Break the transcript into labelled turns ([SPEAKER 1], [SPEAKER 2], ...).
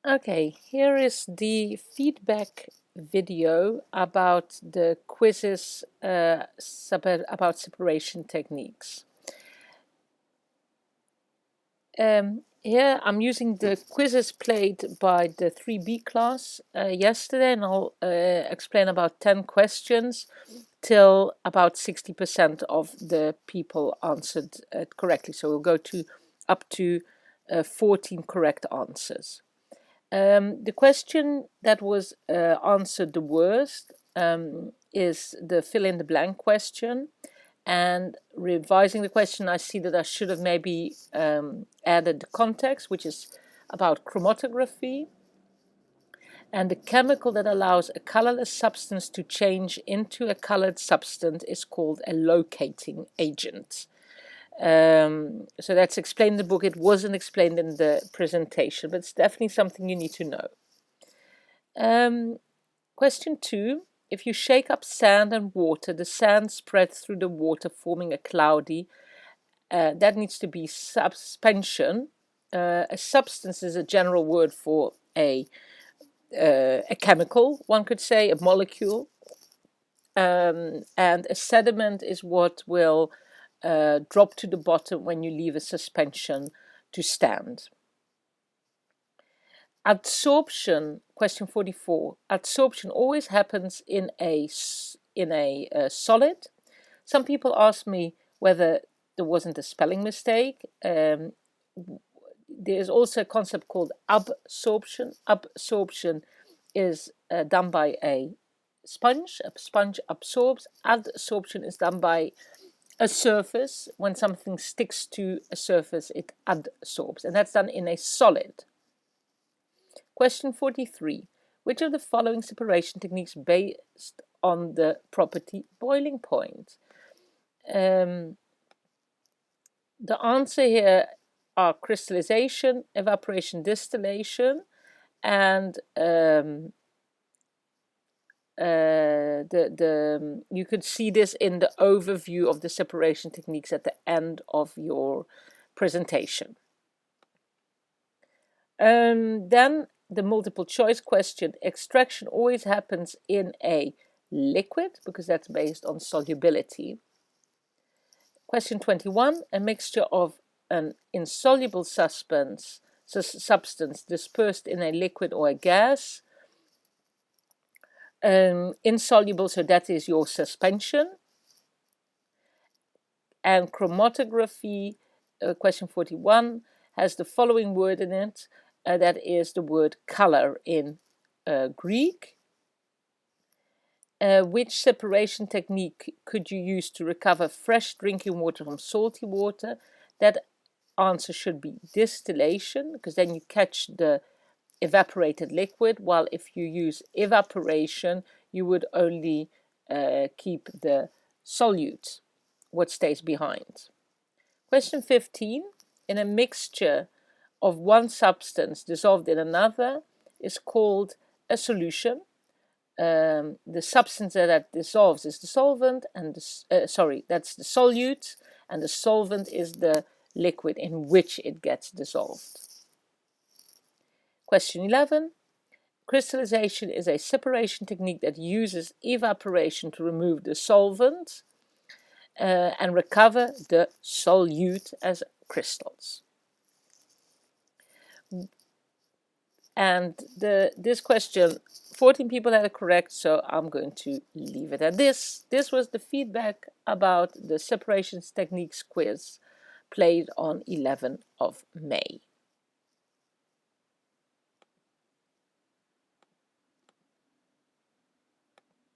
[SPEAKER 1] Okay, here is the feedback video about the quizzes about separation techniques. Here I'm using the quizzes played by the 3B class yesterday, and I'll explain about 10 questions till about 60% of the people answered correctly. So we'll go to up to 14 correct answers. The question that was answered the worst is the fill in the blank question. And revising the question, I see that I should have maybe added the context, which is about chromatography. And the chemical that allows a colorless substance to change into a colored substance is called a locating agent. So that's explained in the book. It wasn't explained in the presentation, but it's definitely something you need to know. Question 2. If you shake up sand and water, the sand spreads through the water, forming a cloudy. That needs to be suspension. A substance is a general word for a chemical, one could say, a molecule. And a sediment is what will drop to the bottom when you leave a suspension to stand. Adsorption, question 44. Adsorption always happens in a solid. Some people ask me whether there wasn't a spelling mistake. There's also a concept called absorption. Absorption is done by a sponge. A sponge absorbs. Adsorption is done by a surface. When something sticks to a surface, it adsorbs, and that's done in a solid. Question 43. Which of the following separation techniques based on the property boiling point? The answer here are crystallization, evaporation, distillation, and you could see this in the overview of the separation techniques at the end of your presentation. Then the multiple choice question. Extraction always happens in a liquid because that's based on solubility. Question 21. A mixture of an insoluble substance dispersed in a liquid or a gas. Insoluble, so that is your suspension. And chromatography, question 41, has the following word in it. That is the word color in Greek. Which separation technique could you use to recover fresh drinking water from salty water? That answer should be distillation, because then you catch the evaporated liquid, while if you use evaporation, you would only keep the solute, what stays behind. Question 15. In a mixture of one substance dissolved in another is called a solution. The substance that dissolves is the solvent, and that's the solute, and the solvent is the liquid in which it gets dissolved. Question 11. Crystallization is a separation technique that uses evaporation to remove the solvent and recover the solute as crystals. And this question, 14 people had it correct, so I'm going to leave it at this. This was the feedback about the separations techniques quiz played on 11th of May.